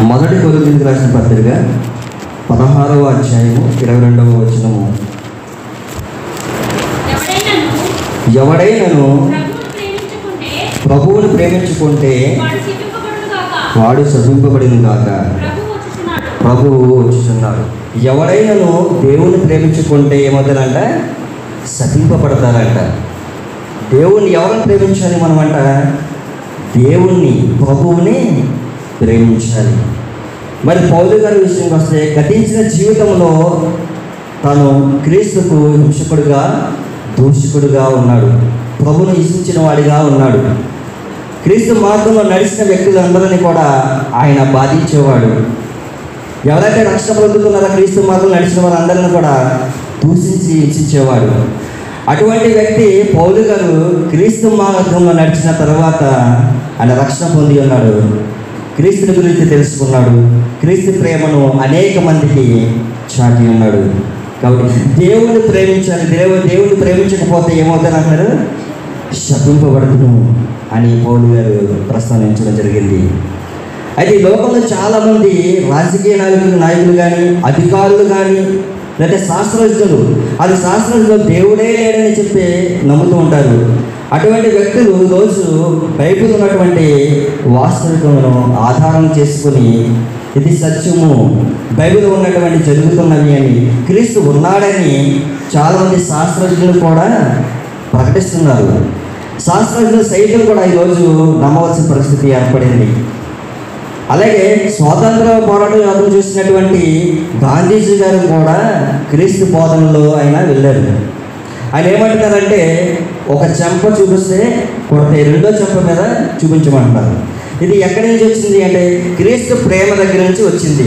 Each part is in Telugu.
మొదటి కొరింథీయులకు రాసిన పత్రిక 16వ అధ్యాయము 22వ వచనము. ఎవడైనను ప్రభువును ప్రేమించుకుంటే వాడు శపింపబడిన గాక. ప్రభువు వచ్చుచున్నాడు. ఎవడైనను దేవుని ప్రేమించుకుంటే ఏమవుతారంట? శపింపబడతారంట. దేవుణ్ణి ఎవరిని ప్రేమించాలి మనమంట? దేవుణ్ణి, ప్రభువుని ప్రేమించాలి. మరి పౌలు గారి విషయంకి వస్తే గతించిన జీవితంలో తను క్రీస్తుకు హింసకుడుగా, దూషకుడుగా ఉన్నాడు. ప్రభువును హింసించిన వాడిగా ఉన్నాడు. క్రీస్తు మార్గంలో నడిచిన వ్యక్తులందరినీ కూడా ఆయన బాధించేవాడు. ఎవరైతే రక్షణ పొందుతున్నారో క్రీస్తు మార్గంలో నడిచిన వారందరినీ కూడా దూషించి హింసించేవాడు. అటువంటి వ్యక్తి పౌలు గారు క్రీస్తు మార్గంలో నడిచిన తర్వాత ఆయన రక్షణ పొంది ఉన్నాడు. క్రీస్తుని గురించి తెలుసుకున్నాడు. క్రీస్తు ప్రేమను అనేక మందికి చాటి ఉన్నాడు. కాబట్టి దేవుడిని ప్రేమించాలి. దేవుడిని ప్రేమించకపోతే ఏమవుతారు అంటారు? శపింపబడుతును అని పౌలు గారు ప్రస్తావించడం జరిగింది. అయితే ఈ లోకంలో చాలామంది రాజకీయ నాయకులు కానీ, అధికారులు కానీ, లేకపోతే శాస్త్రజ్ఞులు దేవుడే లేడని చెప్పి నమ్ముతూ ఉంటారు. అటువంటి వ్యక్తులు రోజు బైబిల్ ఉన్నటువంటి వాస్తవికతను ఆధారం చేసుకుని ఇది సత్యము, బైబిల్ ఉన్నటువంటి జరుగుతున్నవి అని, క్రీస్తు ఉన్నాడని చాలామంది శాస్త్రజ్ఞులు కూడా ప్రకటిస్తున్నారు. శాస్త్రజ్ఞులు సైతం కూడా ఈరోజు నమ్మవలసిన పరిస్థితి ఏర్పడింది. అలాగే స్వాతంత్ర పోరాట యోధం చేసినటువంటి గాంధీజీ గారు కూడా క్రీస్తు బోధనలో ఆయన వెళ్ళారు. ఆయన ఏమంటున్నారంటే, ఒక చెంప చూపిస్తే కొడితే రెండో చెంప మీద చూపించమంటారు. ఇది ఎక్కడి నుంచి వచ్చింది అంటే క్రీస్తు ప్రేమ దగ్గర నుంచి వచ్చింది.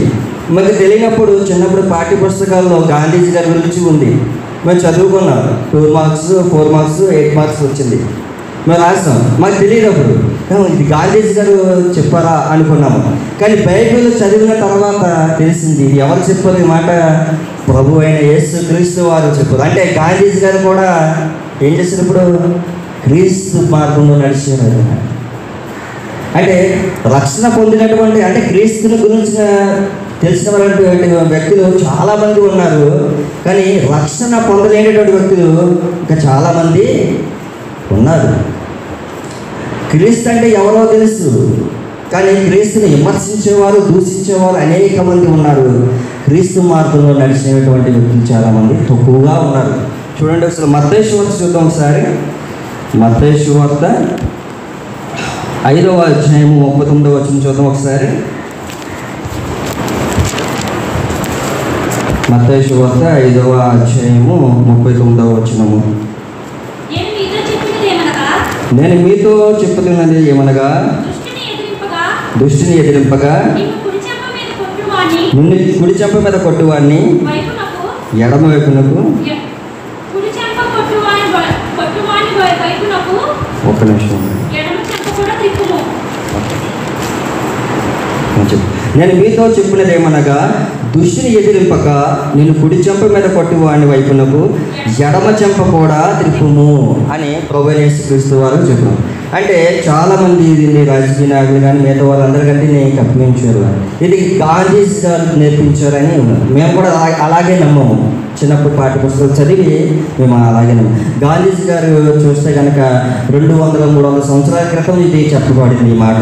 మనకు తెలియనప్పుడు చిన్నప్పుడు పాఠ్య పుస్తకాల్లో గాంధీజీ గారి గురించి ఉంది. మేము చదువుకున్నాం. 2 మార్క్స్ 4 మార్క్స్ 8 మార్క్స్ వచ్చింది. మేము రాస్తాం. మాకు తెలియనప్పుడు ఇది గాంధీజీ గారు చెప్పారా అనుకున్నాము. కానీ బైబిల్ చదివిన తర్వాత తెలిసింది ఇది ఎవరు చెప్పారు ఈ మాట? ప్రభు అయిన యేసు క్రీస్తు వారు చెప్పారు. అంటే గాంధీజీ గారు కూడా ఏం చేశారు? ఇప్పుడు క్రీస్తు మార్గంలో నడిచారు. అంటే రక్షణ పొందినటువంటి, అంటే క్రీస్తుని గురించి తెలిసినటువంటి వ్యక్తులు చాలామంది ఉన్నారు. కానీ రక్షణ పొందలేనటువంటి వ్యక్తులు ఇంకా చాలామంది ఉన్నారు. క్రీస్తు అంటే ఎవరో తెలుసు, కానీ క్రీస్తుని విమర్శించేవారు, దూషించేవారు అనేక మంది ఉన్నారు. క్రీస్తు మార్గంలో నడిచినటువంటి వ్యక్తులు చాలామంది తక్కువగా ఉన్నారు. చూడండి అసలు మత్తయి సువార్త చూద్దాం ఒకసారి. మత్తయి సువార్త 5వ అధ్యాయము 39వ వచనం చూద్దాం ఒకసారి. మత్తయి సువార్త 5వ అధ్యాయము 39వ వచనము. నేను మీతో చెప్పుతున్నది ఏమనగా, దుష్టిని ఎదిరింపగా నిన్ను కుడి చెంప మీద కొట్టువాడిని ఎడమ వైపునకు, ఒక్క నిమిషం. నేను మీతో చెప్పినది ఏమనగా, దుష్టిని ఎదిరింపక నేను కుడి చెంప మీద కొట్టువాడిని వైపునకు ఎడమ చెంప కూడా త్రిప్పుము అని ప్రభువైన యేసుక్రీస్తు వారు చెప్పారు. అంటే చాలామంది దీన్ని రాజకీయ నాయకులు కానీ మిగతా వాళ్ళందరికంటే నేను కప్పించారు. ఇది గాంధీజీ గారు నేర్పించారని మేము కూడా అలాగే నమ్మము. చిన్నప్పుడు పాఠ్య పుస్తకాలు చదివి మేము అలాగే నమ్మము. గాంధీజీ గారు చూస్తే కనుక 200-300 సంవత్సరాల క్రితం ఇది చెప్పబడింది ఈ మాట.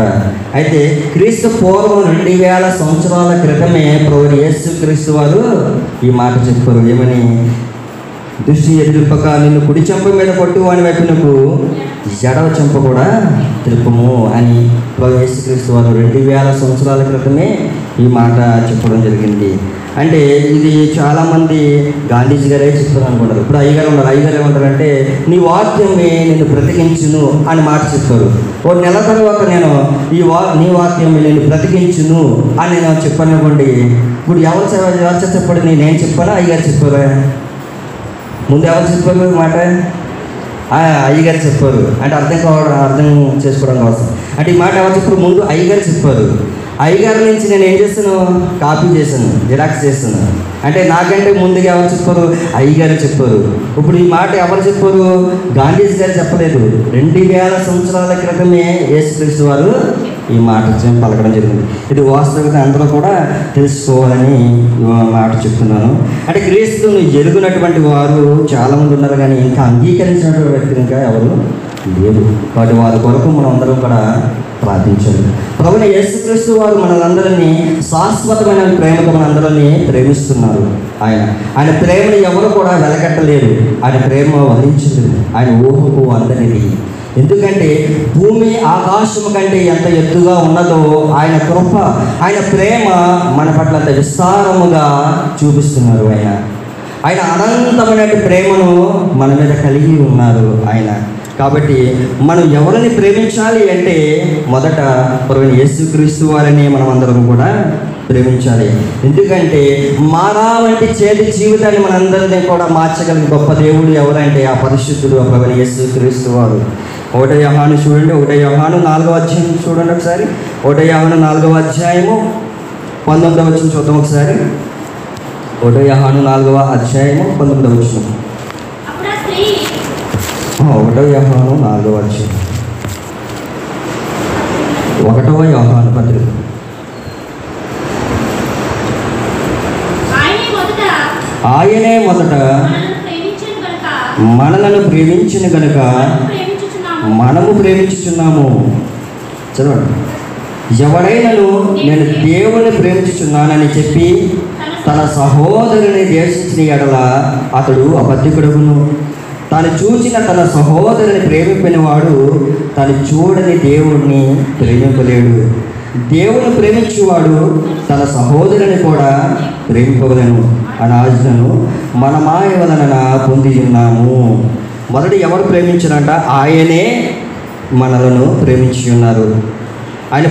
అయితే క్రీస్తు పూర్వం 2000 సంవత్సరాల క్రితమే ప్రభువైన యేసుక్రీస్తు వారు ఈ మాట చెప్పారు. ఏమని? దృష్టి ఎదురుపక నిన్ను కుడి చెంప మీద కొట్టువాని వైపునకు ఎడవ చెంప కూడా తెలుపుము అని ప్రభువైన యేసుక్రీస్తు వారు 2000 సంవత్సరాల క్రితమే ఈ మాట చెప్పడం జరిగింది. అంటే ఇది చాలామంది గాంధీజీ గారే చెప్తారు అనుకుంటారు. ఇప్పుడు అయ్యగారు ఉన్నారు. అయ్యగారు ఏమంటారంటే, నీ వాక్యమే నేను బ్రతికించును అని మాట చెప్పారు. 1 నెల తర్వాత నేను నీ వాక్యం నేను బ్రతికించును అని నేను చెప్పాను అనుకోండి. ఇప్పుడు ఎవరు చెప్పాడు? నేను చెప్పానా అయ్యగారు చెప్పారా? ముందు ఎవరు చెప్పారు మాట? అయ్యగారు చెప్పారు. అంటే అర్థం చేసుకోవడం కోసం. అంటే ఈ మాట ఎవరు చెప్పారు? ముందు అయ్యగారు చెప్పారు. అయ్యగారి నుంచి నేను ఏం చేస్తాను? కాపీ చేశాను, జిరాక్స్ చేస్తాను. అంటే నాకంటే ముందుగా ఎవరు చెప్పారు? అయ్యగారు చెప్పారు. ఇప్పుడు ఈ మాట ఎవరు చెప్పారు? గాంధీజీ గారు చెప్పలేదు. 2000 సంవత్సరాల క్రితమే యేసుక్రీస్తు వారు ఈ మాట పలకడం జరిగింది. ఇది వాస్తవికత అందరూ కూడా తెలుసుకోవాలని మాట చెప్తున్నాను. అంటే క్రీస్తుని ఎరుగునటువంటి వారు చాలామంది ఉన్నారు, కానీ ఇంకా అంగీకరించినటువంటి వ్యక్తులు ఇంకా ఎవరు లేరు. కాబట్టి వారి కొరకు మనం అందరం కూడా ప్రార్థించాలి. ప్రభువైన యేసుక్రీస్తు వారు మనందరినీ శాశ్వతమైన ప్రేమతో మనందరినీ ప్రేమిస్తున్నారు. ఆయన ప్రేమను ఎవరు కూడా వెలకట్టలేరు. ఆయన ప్రేమ వహించలేదు. ఆయన ఊహకు అందరిది. ఎందుకంటే భూమి ఆకాశము కంటే ఎంత ఎత్తుగా ఉన్నదో ఆయన కృప, ఆయన ప్రేమ మన పట్ల అంత విస్తారముగా చూపిస్తున్నారు. ఆయన అనంతమైన ప్రేమను మన మీద కలిగి ఉన్నారు ఆయన. కాబట్టి మనం ఎవరిని ప్రేమించాలి అంటే మొదట ప్రభువైన యేసుక్రీస్తు వారిని మనం అందరం కూడా ప్రేమించాలి. ఎందుకంటే మారా వంటి చేతి జీవితాన్ని మనందరినీ కూడా మార్చగలిగిన గొప్ప దేవుడు ఎవరంటే ఆ పరిశుద్ధుడు ప్రభువైన యేసుక్రీస్తు వారు. 1 యోహాను చూడండి, 1 యోహాను 4వ అధ్యాయం చూడండి ఒకసారి. 1 యోహాను 4వ అధ్యాయము 19వ వచనం చూద్దాం ఒకసారి. 1 యోహాను 4వ అధ్యాయము 19వ వచనం. 1 యోహాను 4వ అధ్యాయం, 1వ యోహాను పత్రిక. ఆయనే మొదట మనలను ప్రేమించిన గనుక మనము ప్రేమించుచున్నాము. చదవండి. ఎవడైనను నేను దేవుని ప్రేమించుచున్నానని చెప్పి తన సహోదరుని ద్వేషించిన ఎడల అతడు అబద్ధికుడును. తాను చూచిన తన సహోదరుని ప్రేమింపిన వాడు తాను చూడని దేవుడిని ప్రేమింపలేడు. దేవుని ప్రేమించువాడు తన సహోదరుని కూడా ప్రేమింపవలను అని ఆజ్ఞను మనమాయ వలన పొంది ఉన్నాము. మొదట ఎవరు ప్రేమించారంట? ఆయనే మనలను ప్రేమించి ఉన్నారు. ఆయన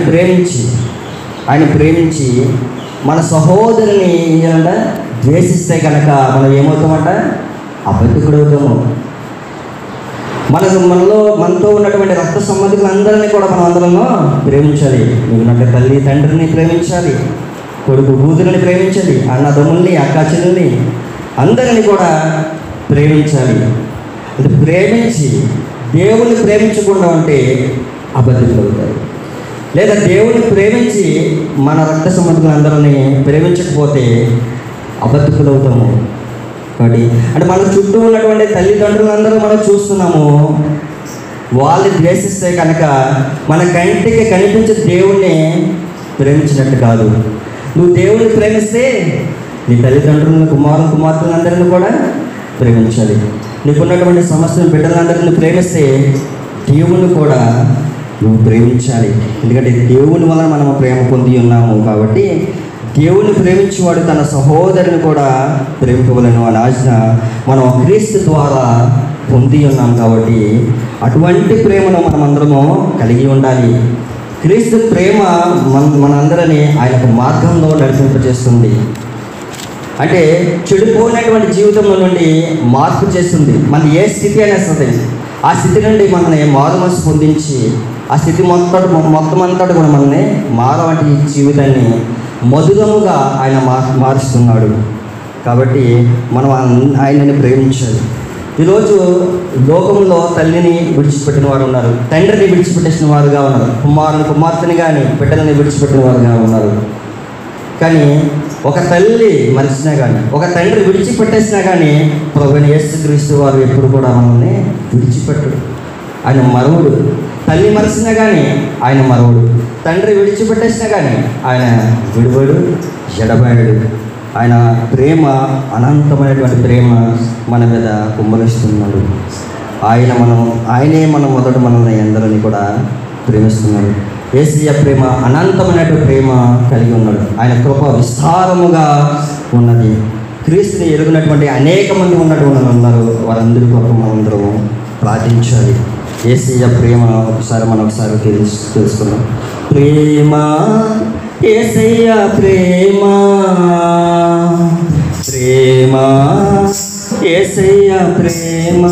ప్రేమించి మన సహోదరుని ఏంటంట ద్వేషిస్తే కనుక మనం ఏమవుతామంట? అబద్ధికుడు అవుతాము. మనతో ఉన్నటువంటి రక్త సంబంధికులందరినీ కూడా మనం అందరము ప్రేమించాలి. నువ్వు తల్లి తండ్రిని ప్రేమించాలి, కొడుకు కూతురిని ప్రేమించాలి, అన్నదమ్ముల్ని అక్క చెల్లుల్ని అందరినీ కూడా ప్రేమించాలి. అంటే ప్రేమించి దేవుణ్ణి ప్రేమించకుండా ఉంటే అబద్ధికులు అవుతారు. లేదా దేవుని ప్రేమించి మన రక్త సంబంధికులందరినీ ప్రేమించకపోతే అబద్ధికులు అవుతాము. కాబట్టి అంటే మన చుట్టూ ఉన్నటువంటి తల్లిదండ్రులందరూ మనం చూస్తున్నాము. వాళ్ళు ద్వేషిస్తే కనుక మన కంటికి కనిపించే దేవుణ్ణి ప్రేమించినట్టు కాదు. నువ్వు దేవుణ్ణి ప్రేమిస్తే నీ తల్లిదండ్రులను, కుమార్తెలందరినీ కూడా ప్రేమించాలి. నీకున్నటువంటి సమస్యను, బిడ్డలందరినీ ప్రేమిస్తే దేవుణ్ణి కూడా నువ్వు ప్రేమించాలి. ఎందుకంటే దేవుని వలన మనం ప్రేమ పొంది ఉన్నాము. కాబట్టి దేవుని ప్రేమించేవాడు తన సహోదరుని కూడా ప్రేమింపవలను అని ఆజ్ఞ మనం క్రీస్తు ద్వారా పొంది ఉన్నాం. కాబట్టి అటువంటి ప్రేమను మనమందరము కలిగి ఉండాలి. క్రీస్తు ప్రేమ మనందరినీ ఆయన మార్గంలో నడిపింపజేస్తుంది. అంటే చెడిపోయినటువంటి జీవితంలో నుండి మార్పు చేస్తుంది. మన ఏ స్థితి అయినా సరే ఆ స్థితి నుండి మనల్ని మారుమనసు పొందించి ఆ స్థితి మొత్తం అంతా కూడా మనల్ని మారవంటి జీవితాన్ని మధురముగా ఆయన మారుస్తున్నాడు. కాబట్టి మనం ఆయనని ప్రేమించాలి. ఈరోజు లోకంలో తల్లిని విడిచిపెట్టిన వారు ఉన్నారు, తండ్రిని విడిచిపెట్టేసిన వారుగా ఉన్నారు, కుమార్తెని కానీ బిడ్డలని విడిచిపెట్టిన వారుగా ఉన్నారు. కానీ ఒక తల్లి మరిచినా కానీ, ఒక తండ్రి విడిచిపెట్టేసినా కానీ ప్రభువైన యేసుక్రీస్తు వారు ఎప్పుడు కూడా మనల్ని విడిచిపెట్టడు. ఆయన మరువుడు. తల్లి మరిచినా కానీ ఆయన మరువుడు. తండ్రి విడిచిపెట్టేసినా కానీ ఆయన విడువడు, ఎడబాయడు. ఆయన ప్రేమ అనంతమైనటువంటి ప్రేమ మన మీద కుమ్మరిస్తున్నాడు. ఆయనే మనం మొదట మనల్ని అందరినీ కూడా ప్రేమిస్తున్నాడు. యేసయ్య ప్రేమ అనంతమైనటువంటి ప్రేమ కలిగి ఉన్నాడు. ఆయన కృప విస్తారముగా ఉన్నది. క్రీస్తుని ఎరుగునటువంటి అనేక మంది ఉన్నటువంటి ఉన్నారు. వారందరి కొరకు మనందరము ప్రార్థించాలి. యేసయ్య ప్రేమ మనం ఒకసారి తెలుసుకుందాం. ప్రేమ యేసయ్య ప్రేమ, ప్రేమ యేసయ్య ప్రేమ,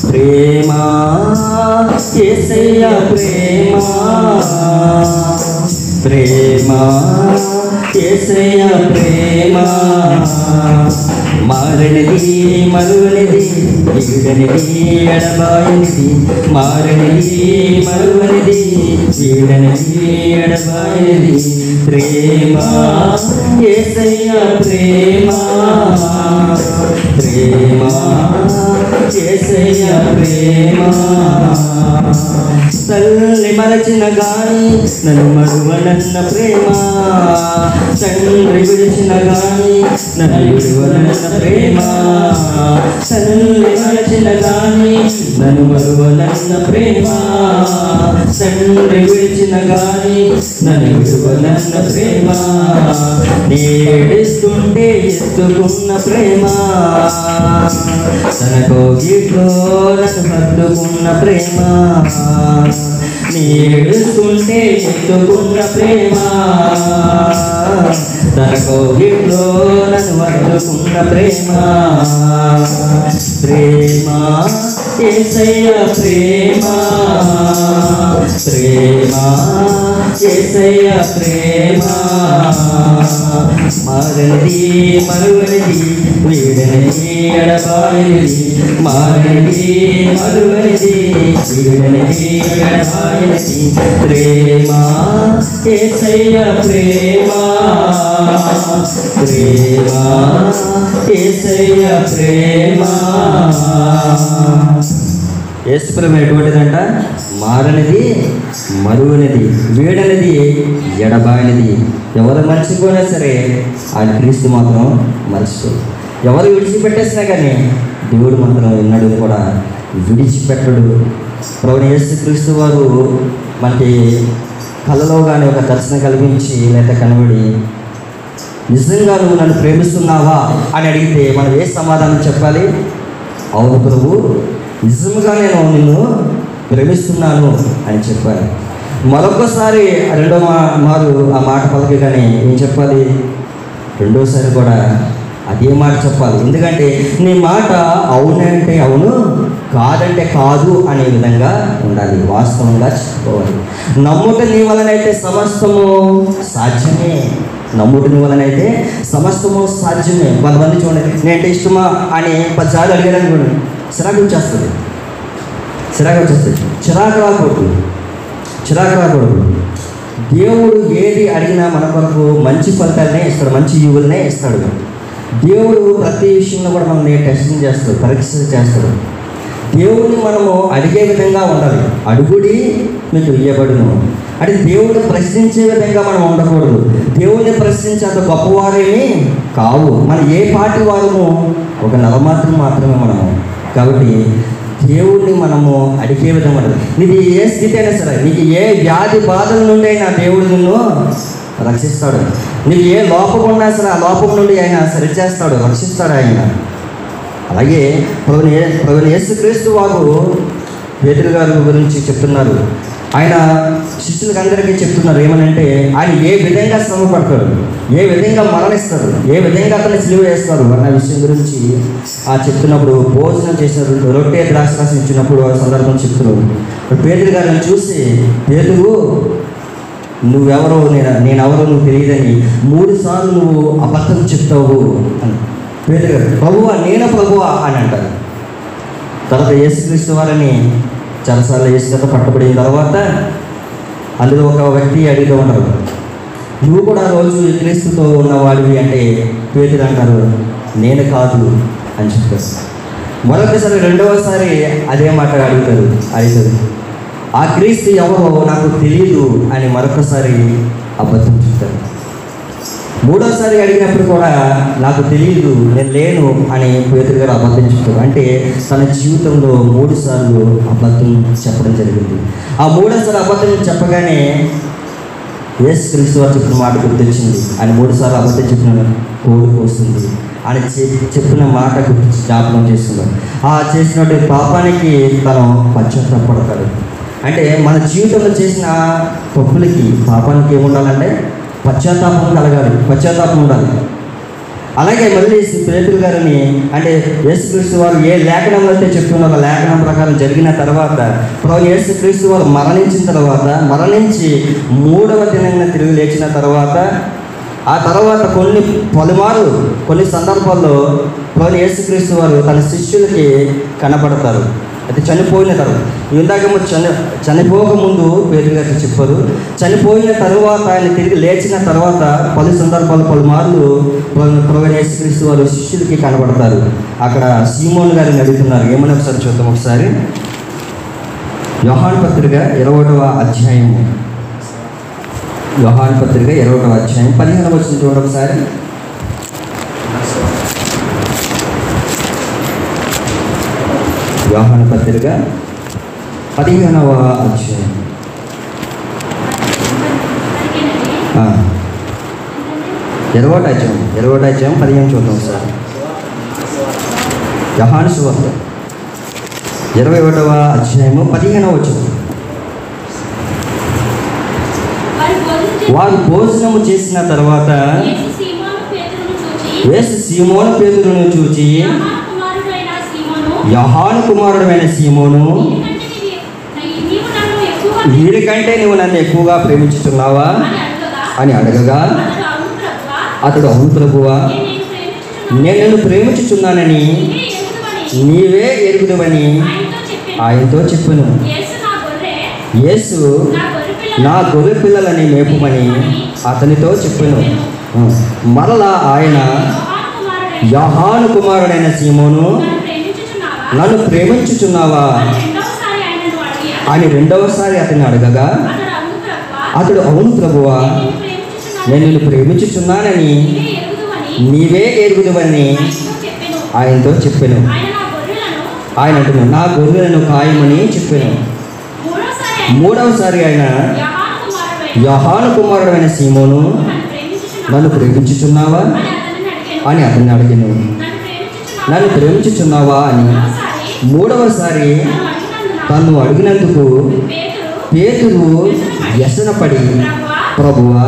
ప్రేమ యేసయ్య ప్రేమ, ప్రేమ యేసయ్య ప్రేమ మారనిది మరువనిది వీడనిది ఎడబాయనిది మారనిది మరువనిది వీడనిది ఎడబాయనిది ప్రేమ యేసయ్య ప్రేమ ప్రేమ యేసయ్య ప్రేమ తల్లి మరచిన గాని నన్ను మరువనన్న ప్రేమ తండ్రి విడిచిన గాని నన్ను విడువనన్న ప్రేమ తల్లి మరచిన గాని నన్ను మరువనన్న ప్రేమ తండ్రి విడిచిన గాని నన్ను విడువనన్న ప్రేమ నేడిస్తుంటే ఎత్తుకున్న ప్రేమ తన కోగిట్లో నన్ను హత్తుకున్న ప్రేమ నేడుస్తుంటే ఎత్తుకున్న ప్రేమ తన కోగిట్లో నన్ను హత్తుకున్న ప్రేమ ప్రేమ యేసయ్య ప్రేమ ప్రేమ యేసయ్య ప్రేమ మారనిది మరువనిది వీడనిది ఎడబాయనిది మారనిది మరువనిది వీడనిది ఎడబాయనిది ప్రేమ యేసయ్య ప్రేమ ప్రేమ యేసయ్య ప్రేమ యేసుప్రేమ ఎటువంటిదంట? మారనిది మరువనిది వీడనిది ఎడబాయనిది. ఎవరు మర్చిపోయినా సరే ఆ క్రీస్తు మాత్రం మర్చిపో. ఎవరు విడిచిపెట్టేసినా కానీ దేవుడు మాత్రం ఎన్నడూ కూడా విడిచిపెట్టడు. ప్రభువైన యేసుక్రీస్తు వారు మనకి కలలో కానీ ఒక దర్శనం కల్పించి లేదా కనబడి నిజంగా నువ్వు నన్ను ప్రేమిస్తున్నావా అని అడిగితే మనం ఏ సమాధానం చెప్పాలి? అవును ప్రభు, నిజంగా నేను నిన్ను ప్రేమిస్తున్నాను అని చెప్పాలి. మరొకసారి రెండో మారు ఆ మాట పలకగానే ఏం చెప్పాలి? రెండోసారి కూడా అదే మాట చెప్పాలి. ఎందుకంటే నీ మాట అవునంటే అవును, కాదంటే కాదు అనే విధంగా ఉండాలి. వాస్తవంగా చెప్పుకోవాలి. నమ్ముట నీ వలనైతే సమస్తము సాధ్యమే. నమ్ముట నీ వలనైతే సమస్తము సాధ్యమే. కొంతమంది చూడండి, నేనంటే ఇష్టమా అని 10 సార్లు అడిగారని చూడండి, చిరాకు వచ్చేస్తుంది. చిరాకు రాకూడదు. దేవుడు ఏది అడిగినా మన కొరకు మంచి ఫలితాలనే ఇస్తాడు, మంచి ఈవులనే ఇస్తాడు. దేవుడు ప్రతి విషయంలో కూడా మనల్ని టెస్టింగ్ చేస్తాడు, పరీక్ష చేస్తాడు. దేవుడిని మనము అడిగే విధంగా ఉండాలి. అడుగుడి మీకు ఇయ్యబడును అంటే దేవుడు ప్రశ్నించే విధంగా మనం ఉండకూడదు. దేవుడిని ప్రశ్నించేంత గొప్పవారేమీ కావు. మనం ఏ పాటి వారము ఒక నవమాత్రం మాత్రమే మనము. కాబట్టి దేవుడిని మనము అడిగే విధంగా ఉండదు. నీకు ఏ స్థితి అయినా సరే, నీకు ఏ వ్యాధి బాధల నుండి అయినా దేవుడు నిన్ను రక్షిస్తాడు. నీకు ఏ లోపం ఉన్నా సరే ఆ లోపం నుండి ఆయన సరిచేస్తాడు, రక్షిస్తాడు ఆయన. అలాగే ప్రభువైన యేసుక్రీస్తు వారు పేతురు గారి గురించి చెప్తున్నారు. ఆయన శిష్యులకు అందరికీ చెప్తున్నారు ఏమనంటే, ఆయన ఏ విధంగా శ్రమ పడతాడు, ఏ విధంగా మరణిస్తారు, ఏ విధంగా అతన్ని సిలువ వేస్తారు అన్న విషయం గురించి చెప్తున్నప్పుడు, భోజనం చేసినారు, రొట్టె ద్రాక్షరసం ఇచ్చినప్పుడు ఆ సందర్భం చెప్తున్నారు. పేతురు గారిని చూసి, పేతురు నువ్వెవరో నేనెవరో నువ్వు తెలియదని 3 సార్లు నువ్వు అబద్ధం చెప్తావు అని. పేతురు గారు ప్రభువా, నేను ప్రభువా అని అంటారు. తర్వాత యేసుక్రీస్తు వారిని చాలాసార్లు యేసుతో పట్టబడిన తర్వాత అందులో ఒక వ్యక్తి అడిగితూ ఉంటారు, నువ్వు కూడా రోజు క్రీస్తుతో ఉన్నవాడివి అంటే పేతురు అంటారు, నేను కాదు అని చెప్తారు. మరొకసారి రెండవసారి అదే మాట అడుగుతారు. ఆ క్రీస్తు ఎవరో నాకు తెలియదు అని మరొకసారి అబద్ధం చెప్తారు. 3వసారి అడిగినప్పుడు కూడా నాకు తెలియదు, నేను లేను అని పేతురు గారు అబద్ధం చెప్తారు. అంటే తన జీవితంలో 3 సార్లు అబద్ధం చెప్పడం జరిగింది. ఆ 3వసారి అబద్ధం చెప్పగానే యేసుక్రీస్తు వారు చెప్పిన మాట గుర్తొచ్చింది. ఆయన 3 సార్లు అబద్ధం చెప్పిన కోరిక వస్తుంది అని చెప్పిన మాట గుర్తు జ్ఞాపకం చేస్తున్నారు. ఆ చేసినటువంటి పాపానికి తను పశ్చాత్తాపడతాడు. అంటే మన జీవితంలో చేసిన తప్పులకి, పాపానికి ఏముండాలంటే పశ్చాత్తాపం కలగాలి, పశ్చాత్తాపం ఉండాలి. అలాగే మళ్ళీ పేతురు గారిని అంటే యేసుక్రీస్తు వారు ఏ లేఖనంలో అయితే చెప్తున్నారో లేఖనం ప్రకారం జరిగిన తర్వాత ప్రభు యేసుక్రీస్తు వారు మరణించిన తర్వాత మరణించి 3వ దినంగా తిరిగి లేచిన తర్వాత ఆ తర్వాత కొన్ని సందర్భాల్లో ప్రభు యేసుక్రీస్తు వారు తన శిష్యులకి కనపడతారు. అయితే చనిపోయిన తర్వాత ఇందాకేమో చనిపోకముందు పేతురు గారికి చెప్పారు. చనిపోయిన తర్వాత ఆయన తిరిగి లేచిన తర్వాత పలుమార్లు ప్రభు యేసుక్రీస్తు వారు శిష్యులకి కనబడతారు. అక్కడ సీమోన్ గారిని అడుగుతున్నారు, ఏమని ఒకసారి చూద్దాం. ఒకసారి యోహాను పత్రిక 20వ అధ్యాయము, యోహాను పత్రిక 20వ అధ్యాయం 15వ వచనం చూడండి ఒకసారి. యోహాను పత్రిక 15వ అధ్యాయం 20వ అధ్యాయం 15 చూద్దాం సార్. యోహాను సువార్త 21వ అధ్యాయము 15వ వచనం. వారు భోజనము చేసిన తర్వాత యేసు సీమోను పేతురును చూచి, యోహాను కుమారుడైన సీమోను, వీరికంటే నువ్వు నన్ను ఎక్కువగా ప్రేమించుతున్నావా అని అడగగా అతడు, అవును ప్రభువా, నేను నిన్ను ప్రేమించుచున్నానని నీవే ఎరుగుదువని ఆయనతో చెప్పాను. యేసు నా గొర్రె పిల్లలని మేపుమని అతనితో చెప్పాను. మరలా ఆయన, యోహాను కుమారుడైన సీమోను, నన్ను ప్రేమించుచున్నావా అని రెండవసారి అతన్ని అడగగా అతడు, అవును ప్రభువా, నేను నిన్ను ప్రేమించుచున్నానని నీవే ఎరుగుదువని ఆయనతో చెప్పాను. ఆయన అంటున్నాడు, నా గొర్రెలను కాయమని చెప్పాను. మూడవసారి ఆయన, యోహాను కుమారుడైన సీమోను, నన్ను ప్రేమించుచున్నావా అని అతన్ని అడిగాను. నన్ను ప్రేమించుచున్నావా అని మూడవసారి తను అడిగినందుకు పేతురు వ్యసనపడి, ప్రభువా,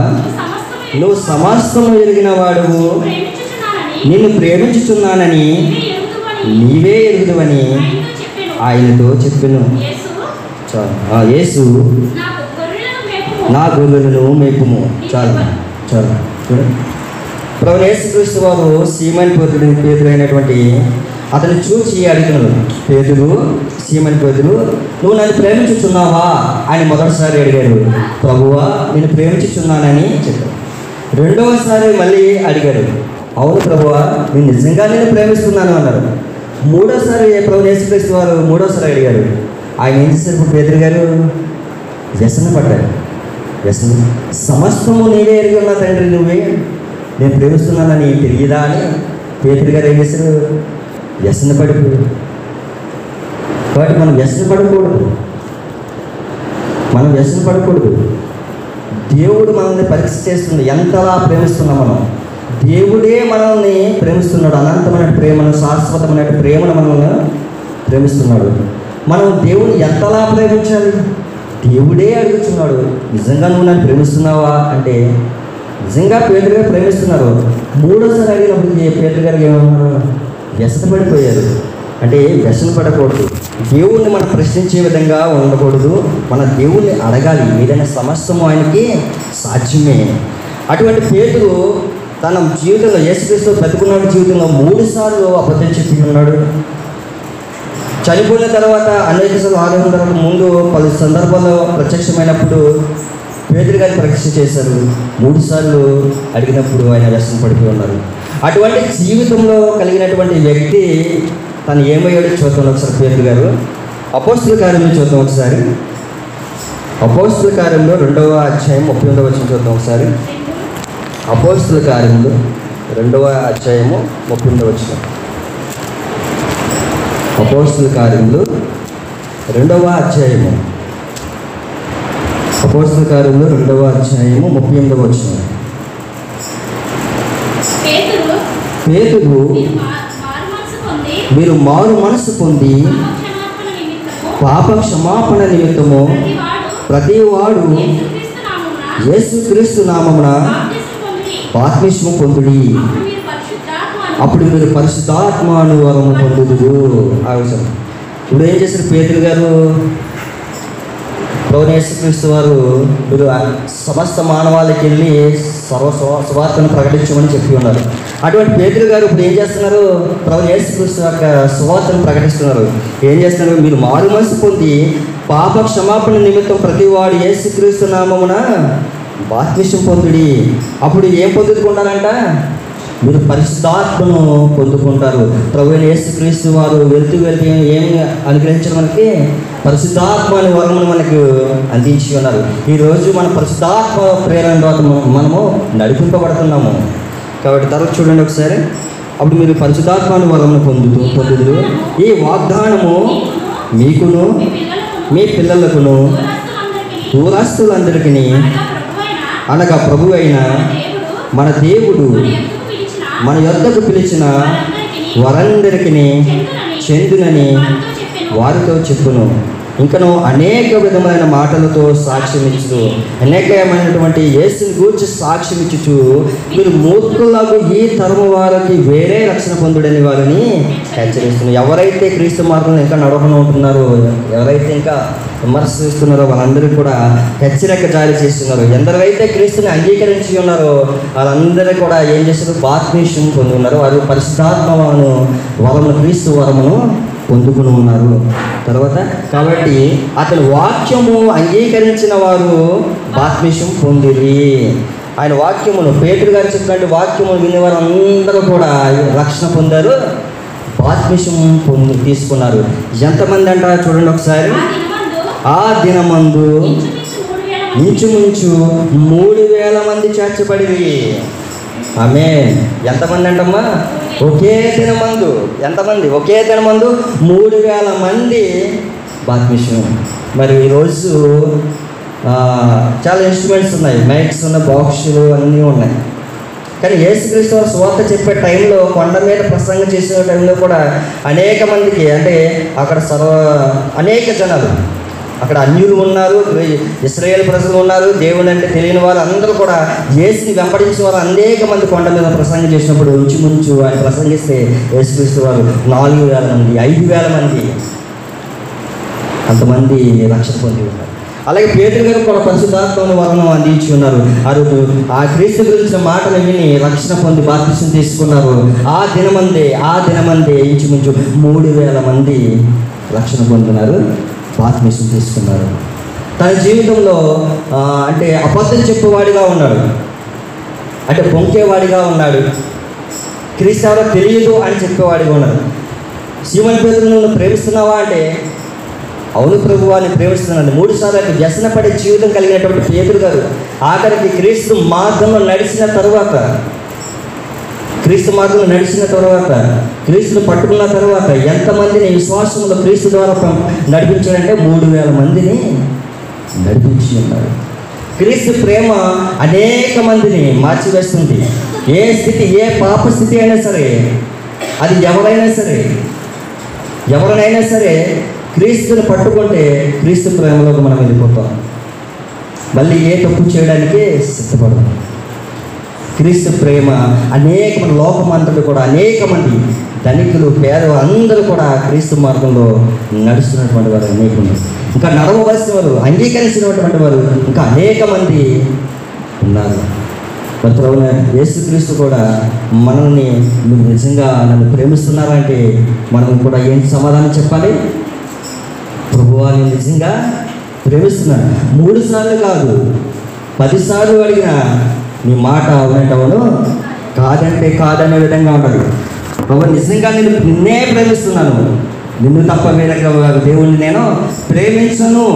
నువ్వు సమస్తము ఎరిగిన వాడువు, నిన్ను ప్రేమించుచున్నానని నీవే ఎరుగుదువని ఆయనతో చెప్పాను. యేసు, నా గొర్రెలను మేపుము. చాలు ప్రభు యేసుక్రీస్తు వారు సీమోను పేతురు అయినటువంటి అతను చూచి అడిగినాడు, పేతురు, సీమోను పేతురు, నువ్వు నన్ను ప్రేమించుచున్నావా అని మొదటిసారి అడిగాడు. ప్రభువా, నేను ప్రేమించుచున్నానని చెప్పాడు. రెండవసారి మళ్ళీ అడిగాడు, అవును ప్రభువా, నేను నిజంగా నేను ప్రేమిస్తున్నాను అన్నాడు. మూడోసారి ప్రభు యేసుక్రీస్తు వారు మూడోసారి అడిగాడు. ఆయన ఏం చేశారు? పేతురు గారు వ్యసన పడ్డాడు. సమస్తము నీవే ఎరిగి ఉన్నా తండ్రి, నువ్వే నేను ప్రేమిస్తున్నానని తెలియదా అని పేతురు గారు ఏం చేశారు? వ్యసన పడిపోయాడు. కాబట్టి మనం వ్యసన పడకూడదు. దేవుడు మనల్ని పరీక్ష చేస్తుంది, ఎంతలా ప్రేమిస్తున్నాం మనం. దేవుడే మనల్ని ప్రేమిస్తున్నాడు. అనంతమైన ప్రేమను, శాశ్వతమైన ప్రేమను మనల్ని ప్రేమిస్తున్నాడు. మనం దేవుని ఎంతలా ప్రేమించాలి? దేవుడే అడుగుతున్నాడు, నిజంగా నువ్వు నన్ను ప్రేమిస్తున్నావా అంటే నిజంగా పేతురు గారు ప్రేమిస్తున్నారు. మూడోసారి అడిగినప్పుడు పేతురు గారికి ఏమన్నారు? వ్యసన పడిపోయారు. అంటే వ్యసన పడకూడదు. దేవుణ్ణి మనం ప్రశ్నించే విధంగా ఉండకూడదు. మన దేవుణ్ణి అడగాలి. ఏదైనా సమస్తము ఆయనకి సాధ్యమే. అటువంటి పేతురు తన జీవితంలో, యేసుక్రీస్తు బ్రతుకున్న జీవితంలో 3 సార్లు అబద్ధం చెప్పి ఉన్నాడు. చనిపోయిన తర్వాత అనేక సార్లు ఆరోగ్యం తర్వాత ముందు పలు సందర్భాల్లో ప్రత్యక్షమైనప్పుడు పేతురు గారిని పరీక్ష చేశారు. 3 సార్లు అడిగినప్పుడు ఆయన వ్యసన పడిపోయి ఉన్నారు. అటువంటి జీవితంలో కలిగినటువంటి వ్యక్తి తను ఏమయ్యాడో చూద్దాం ఒకసారి. పేతురు గారు అపోస్తల కార్యంలో చూద్దాం ఒకసారి. అపోస్తల కార్యంలో 2వ అధ్యాయం 38వ వచనం చూద్దాం ఒకసారి. అపోస్తల కార్యంలో 2వ అధ్యాయము 38వ వచనం. అపోస్తల కార్యంలో 2వ అధ్యాయము, అపోస్తల కార్యంలో 2వ అధ్యాయము 38వ వచనం. పేతురు, మీరు మారు మనసు పొంది పాప క్షమాపణ నిమిత్తము ప్రతివాడు యేసుక్రీస్తు నామమున బాప్తిస్మము పొందుడి, అప్పుడు మీరు పరిశుద్ధాత్మను వరము పొందుదురు. అవసరం. ఇప్పుడు ఏం చేశారు పేతురు గారు? ప్రభువైన యేసుక్రీస్తు వారు మీరు సమస్త మానవాళికి వెళ్ళి సువార్తను ప్రకటించమని చెప్పి ఉన్నారు. అటువంటి పేతురు గారు ఇప్పుడు ఏం చేస్తున్నారు? ప్రభువైన యేసుక్రీస్తు యొక్క సువార్తను ప్రకటిస్తున్నారు. ఏం చేస్తున్నారు? మీరు మారు మనసు పొంది పాప క్షమాపణ నిమిత్తం ప్రతివాడు యేసుక్రీస్తు నామమున బాప్తిసం పొందుడి. అప్పుడు ఏం పొందుకుంటారంట? మీరు పరిశుద్ధాత్మను పొందుకుంటారు. ప్రభువైన యేసుక్రీస్తు వారు వెళ్తూ ఏం అనుగ్రహించారు? మనకి పరిశుద్ధాత్మ అనే వరమును మనకు అందించి ఉన్నారు. ఈరోజు మన పరిశుద్ధాత్మ ప్రేరణ ద్వారా మనము నడిపింపబడుతున్నాము. కాబట్టి తర్వాత చూడండి ఒకసారి. అప్పుడు మీరు పరిశుద్ధాత్మ అనే వరమును పొందుదు. ఈ వాగ్దానము మీకును మీ పిల్లలకును దూరస్తులందరికీ అనగా ప్రభు అయిన మన దేవుడు మన యొద్దకు పిలిచిన వారందరికీ చెందునని వారితో చెప్పును. ఇంకను అనేక విధమైన మాటలతో సాక్ష్యం ఇచ్చు, అనేకమైనటువంటి యేసుని గూర్చి సాక్ష్యం ఇచ్చుచు మీరు మూర్ఖులకు ఈ తరము వారికి వేరే రక్షణ పొందుడని వారిని హెచ్చరిస్తున్నారు. ఎవరైతే క్రీస్తు మార్గంలో ఇంకా నడవకుండా ఉంటున్నారో, ఎవరైతే ఇంకా విమర్శిస్తున్నారో వాళ్ళందరికీ కూడా హెచ్చరిక జారీ చేస్తున్నారు. ఎందరైతే క్రీస్తుని అంగీకరించి ఉన్నారో వాళ్ళందరూ కూడా ఏం చేశారు? బాప్తిసం పొంది ఉన్నారు. వారు పరిశుద్ధాత్మను వరమును, క్రీస్తు వరమును పొందుకుని ఉన్నారు. తర్వాత కాబట్టి అతని వాక్యము అంగీకరించిన వారు బాప్తిసం పొందిరి. ఆయన వాక్యమును, పేతురు గారు చెప్పినట్టు వాక్యమును వినేవారు అందరూ కూడా రక్షణ పొందారు, బాప్తిసం తీసుకున్నారు. ఎంతమంది అంటారు చూడండి ఒకసారి. ఆ దినమందు ఇంచుమించు 3,000 మంది చేర్చబడిరి. ఆమేన్. ఎంతమంది అంటమ్మా? ఒకే దినమందు ఎంతమంది? ఒకే దినమందు 3,000 మంది బాప్తిసం. మరి ఈరోజు చాలా ఇన్స్ట్రుమెంట్స్ ఉన్నాయి, మైక్స్ ఉన్నాయి, బాక్సులు అన్నీ ఉన్నాయి. కానీ యేసుక్రీస్తు వారు సువార్త చెప్పే టైంలో, కొండ మీద ప్రసంగం చేసిన టైంలో కూడా అనేక మందికి, అంటే అక్కడ అనేక జనాలు, అక్కడ అన్యులు ఉన్నారు, ఇశ్రాయేలు ప్రజలు ఉన్నారు, దేవుని అంటే తెలియని వారు అందరూ కూడా యేసుని వెంబడించిన వారు అనేక మంది కొండ మీద ప్రసంగం చేసినప్పుడు ఇంచుమించు ఆయన ప్రసంగిస్తే యేసుక్రీస్తు వారు 4,000 మంది, 5,000 మంది అంతమంది రక్షణ పొంది ఉన్నారు. అలాగే పేతురు గారు కూడా పరిశుద్ధాత్మను వరను అందించి ఉన్నారు. ఆ క్రీస్తు గురించిన మాటలు విని రక్షణ పొంది బాప్తిసం తీసుకున్నారు. ఆ దినమందే ఇంచుమించు 3,000 మంది రక్షణ పొందుతున్నారు, బాప్తిసం తీసుకున్నారు. తన జీవితంలో అంటే అబద్ధం చెప్పేవాడిగా ఉన్నాడు, అంటే పొంకేవాడిగా ఉన్నాడు, క్రీస్తు ఎవరో తెలియదు అని చెప్పేవాడిగా ఉన్నాడు. సీమోను పేతురు, నువ్వు ప్రేమిస్తున్నావా అంటే అవును ప్రభువా నేను ప్రేమిస్తున్నాను. 3 సార్లు వ్యసనపడే జీవితం కలిగినటువంటి పేతురు గారు ఆఖరికి క్రీస్తు మార్గంలో నడిచిన తరువాత, క్రీస్తును పట్టుకున్న తర్వాత ఎంతమందిని విశ్వాసంలో క్రీస్తు ద్వారా నడిపించాడంటే 3,000 మందిని నడిపించి ఉన్నాడు. క్రీస్తు ప్రేమ అనేక మందిని మార్చివేస్తుంది. ఏ స్థితి, ఏ పాప స్థితి అయినా సరే, అది ఎవరినైనా సరే క్రీస్తుని పట్టుకుంటే క్రీస్తు ప్రేమలోకి మనం వెళ్ళిపోతాం. మళ్ళీ ఏ తప్పు చేయడానికి సిద్ధపడతాం. క్రీస్తు ప్రేమ అనేక లోకమంతటి కూడా అనేక మంది ధనికులు, పేదలు అందరూ కూడా క్రీస్తు మార్గంలో నడుస్తున్నటువంటి వారు అనేక మంది, ఇంకా నడవవలసిన వారు, అంగీకరించినటువంటి వారు ఇంకా అనేక మంది ఉన్నారు. ప్రభువైన యేసుక్రీస్తు కూడా మనల్ని, మీరు నిజంగా నన్ను ప్రేమిస్తున్నారంటే మనం కూడా ఏంటి సమాధానం చెప్పాలి? ప్రభువా నేను నిజంగా ప్రేమిస్తున్నాను. 3 సార్లు కాదు, 10 సార్లు అడిగినా నీ మాట అవునంటవును, కాదంటే కాదనే విధంగా ఉండదు. ప్రభు నిజంగా నేను నిన్నే ప్రేమిస్తున్నాను, నిన్ను తప్ప వేరే దేవుణ్ణి నేను ప్రేమించను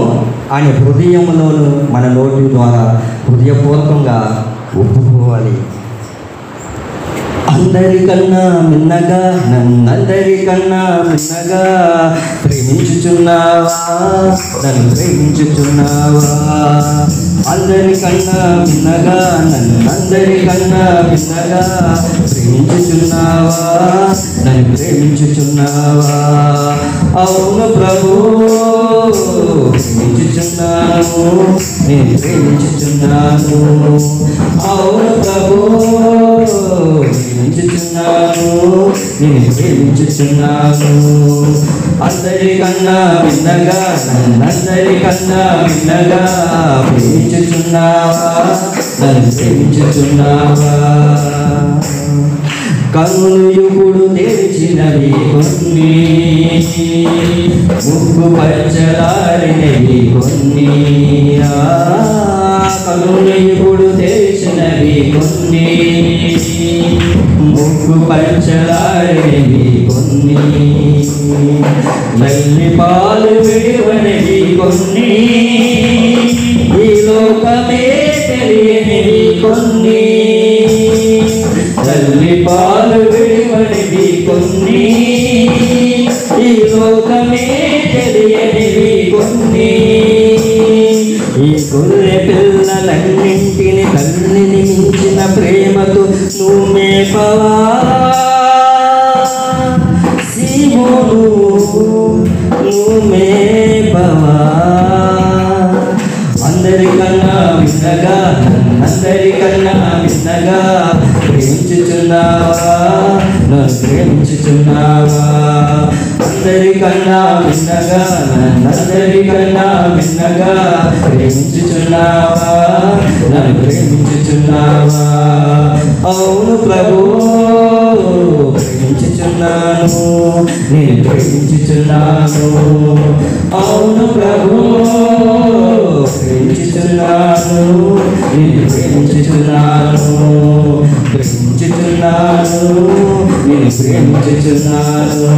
అని హృదయంలోను మన నోటి ద్వారా హృదయపూర్వకంగా ఒప్పుకోవాలి. అందరికన్నా మిన్నగా నన్నందరికన్నా మిన్నగా ప్రేమించుచున్నావా, నన్ను ప్రేమించుచున్నావా. అందరికన్నా మిన్నగా నన్నందరికన్నా మిన్నగా ప్రేమించుచున్నావా, నన్ను ప్రేమించుచున్నావా. అవును ప్రభు ప్రేమించుచున్నాను, నేను ప్రేమించుచున్నాను. అవును ప్రభు ప్రేమించుచున్నాను, ప్రేమించుచున్నాను, నేను ప్రేమించుచున్నాను. అందరికన్నా భిన్నగా నన్నందరికన్నా భిన్నగా ప్రేమించుచున్నావా, నన్ను ప్రేమించుచున్నావా. కన్నులు ఇప్పుడు తెరిచినవి కొన్ని, ముగ్గు పచ్చలారినవి కొన్ని. కన్నులు ఇప్పుడు తెరిచినవి కొన్ని, ముగ్గు పచ్చలారినవి కొన్ని. తల్లి పాలు విడివనివి కొన్ని, ఈ లోకమే తెలియనివి కొన్ని. తల్లి పాలు విడివనివి కొన్ని, ఈ లోకమే తెలియనివి కొన్ని. ఈ గొర్రె పిల్లలన్నింటిని తల్లిని మించిన ప్రేమతో నువ్వు మేపవా సీమోను, నువ్వు మేపవా. అందరికన్నా భిన్నగా అందరికన్నా భిన్నగా ప్రేమించుచున్నావా, నన్ను ప్రేమించుచున్నావా. అందరికన్నా భిన్నగా అందరికన్నా భిన్నగా ప్రేమించుచున్నావా, నన్ను ప్రేమించుచున్నావా. అవును ప్రభు ప్రేమించుచున్నాను, నేను ప్రేమించుచున్నాను. అవును ప్రభు ప్రేమించుచున్నాను, నేను ప్రేమించుచున్నాను. ప్రేమించుచున్నాను, నేను ప్రేమించుచున్నాను.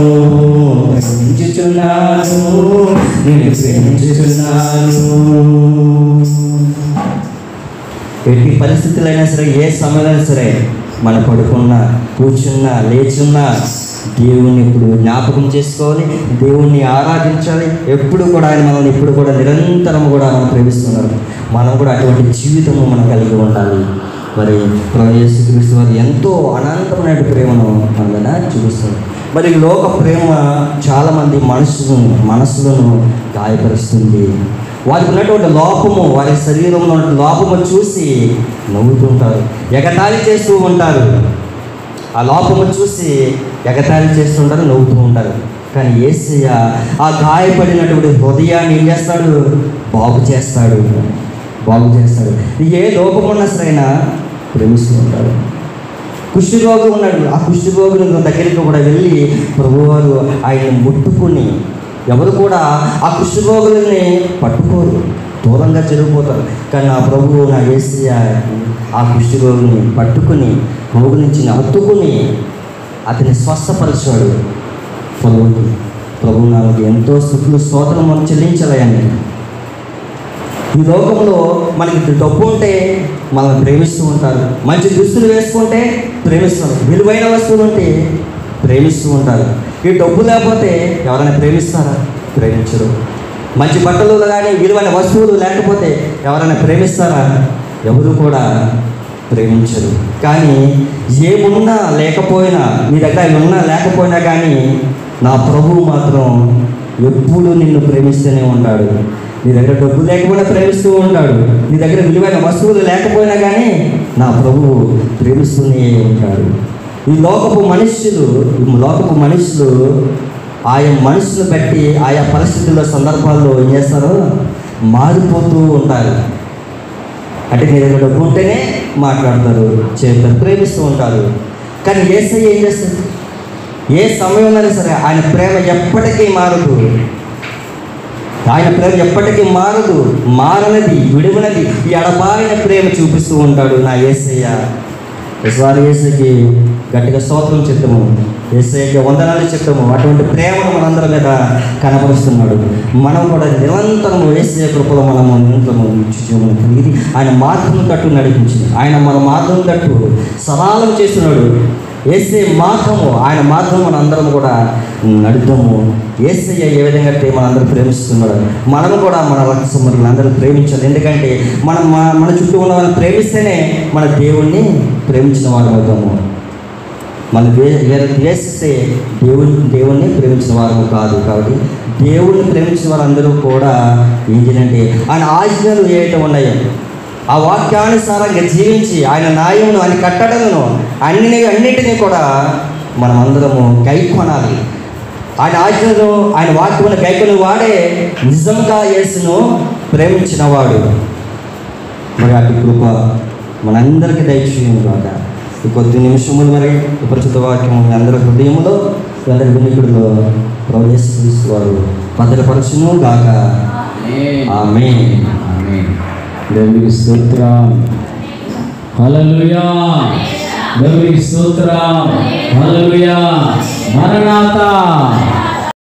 ప్రేమించుచున్నాను, నేను ప్రేమించుచున్నాను. ఎట్టి పరిస్థితులైనా సరే, ఏ సమయంలో సరే, మనం పడుకున్నా కూర్చున్నా లేచున్నా దేవుణ్ణి ఇప్పుడు జ్ఞాపకం చేసుకోవాలి, దేవుణ్ణి ఆరాధించాలి. ఎప్పుడు కూడా ఆయన మనల్ని ఇప్పుడు కూడా నిరంతరం కూడా మనం ప్రేమిస్తున్నారు. మనం కూడా అటువంటి జీవితము మనం కలిగి ఉండాలి. మరి ప్రభు యేసుక్రీస్తు వారు ఎంతో అనంతమైన ప్రేమను మన చూపిస్తారు. మరి లోక ప్రేమ చాలామంది మనసులను గాయపరుస్తుంది. వారికి ఉన్నటువంటి లోపము, వారి శరీరంలో ఉన్న లోపము చూసి నవ్వుతుంటారు, ఎగతాళి చేస్తూ ఉంటారు. ఆ లోపము చూసి ఎగతాళి చేస్తుంటారు, నవ్వుతూ ఉంటారు. కానీ యేసయ్య ఆ గాయపడినటువంటి హృదయాన్ని ఏం చేస్తాడు? బాగు చేస్తాడు. ఏ లోపమున్నా సరైనా ప్రేమిస్తూ ఉంటాడు. కుష్ఠరోగం ఉన్నాడు, ఆ కుష్ఠరోగుని దగ్గరికి కూడా వెళ్ళి ప్రభువారు ఆయన ముట్టుకుని, ఎవరు కూడా ఆ కుష్ఠరోగులని పట్టుకోరు, దూరంగా జరిగిపోతారు. కానీ నా ప్రభువు, నా యేసయ్య ఆ కుష్ఠరోగిని పట్టుకుని రోగు నుంచి హత్తుకుని అతన్ని స్వస్థపరిచాడు. ప్రభు నాకు ఎంతో స్తుతులు స్తోత్రం మనం చెల్లించాలని. ఈ లోకంలో మనకి డబ్బు ఉంటే మనల్ని ప్రేమిస్తూ ఉంటారు, మంచి దుస్తులు వేసుకుంటే ప్రేమిస్తారు, విలువైన వస్తువులు ఉంటే ప్రేమిస్తూ ఉంటారు. ఈ డబ్బు లేకపోతే ఎవరైనా ప్రేమిస్తారా? ప్రేమించరు. మంచి బట్టలు కానీ విలువైన వస్తువులు లేకపోతే ఎవరైనా ప్రేమిస్తారా? ఎవరు కూడా ప్రేమించరు. కానీ ఏమున్నా లేకపోయినా, నీ దగ్గర ఉన్నా లేకపోయినా కానీ నా ప్రభువు మాత్రం ఎప్పుడు నిన్ను ప్రేమిస్తూనే ఉంటాడు. నీ దగ్గర డబ్బు లేకపోయినా ప్రేమిస్తూ ఉంటాడు, నీ దగ్గర విలువైన వస్తువులు లేకపోయినా కానీ నా ప్రభువు ప్రేమిస్తూనే ఉంటాడు. ఈ లోకపు మనుషులు ఆయా మనుషులు బట్టి ఆయా పరిస్థితుల్లో సందర్భాల్లో ఏం చేస్తారు? మారిపోతూ ఉంటారు. అంటే నీ దగ్గర డబ్బు ఉంటేనే మాట్లాడతారు, చేస్తారు, ప్రేమిస్తూ ఉంటారు. కానీ యేసయ్య ఏం చేస్తారు? ఏ సమయంలో సరే ఆయన ప్రేమ ఎప్పటికీ మారదు. ఆయన ప్రేమ ఎప్పటికీ మారనది, విడువనది. ఈ అడపాయిన ప్రేమ చూపిస్తూ ఉంటాడు నా యేసయ్య. విశ్వాల యేసయ్యకి గట్టిగా స్తోత్రం చెప్తాము, యేసయ్యకి వందనాలు చెప్తాము. అటువంటి ప్రేమను మనందరి మీద కనపరుస్తున్నాడు. మనం కూడా నిరంతరము యేసయ్య కృపలో మనము నిరంతరము జీవనం కలిగి ఆయన మార్గం తట్టు నడిపించింది. ఆయన మన మార్గం తట్టు సరళం చేస్తున్నాడు. యేసయ్య మార్గము, ఆయన మార్గం మన అందరం కూడా నడుద్దాము. యేసయ్య ఏ విధంగా అయితే మనందరూ ప్రేమిస్తున్నాడు, మనము కూడా మన రక్త సంబంధులను అందరూ ప్రేమించాలి. ఎందుకంటే మన చుట్టూ ఉన్న వాళ్ళని ప్రేమిస్తేనే మన దేవుణ్ణి ప్రేమించిన వారు అవుతాము. మనం వేరే ద్వేషిస్తే దేవుణ్ణి ప్రేమించిన వారు కాదు. కాబట్టి దేవుణ్ణి ప్రేమించిన వారందరూ కూడా ఏంటంటే ఆయన ఆజ్ఞలు ఏవైతే ఉన్నాయో, ఆ వాక్యానుసారంగా జీవించి ఆయన న్యాయమును, ఆయన కట్టడలను అన్నిటినీ కూడా మనమందరము గైకొనాలి. ఆయన ఆజ్ఞను, ఆయన వాక్యమును గైకొని వాడే నిజంగా యేసును ప్రేమించిన వాడు. మరి అటు కృప మనందరికీ దయచేయను కాక. ఈ కొద్ది నిమిషములు మరి పరిశుద్ధ వాక్యము మీ అందరి హృదయములో, అందరి వినికుడిలో ప్రవేశిస్తువారు భద్రపరచును గాక. ఆమేన్. దేవునికి స్తోత్రం. హల్లెలూయా. దేవునికి స్తోత్రం. హల్లెలూయా. మరణాతా.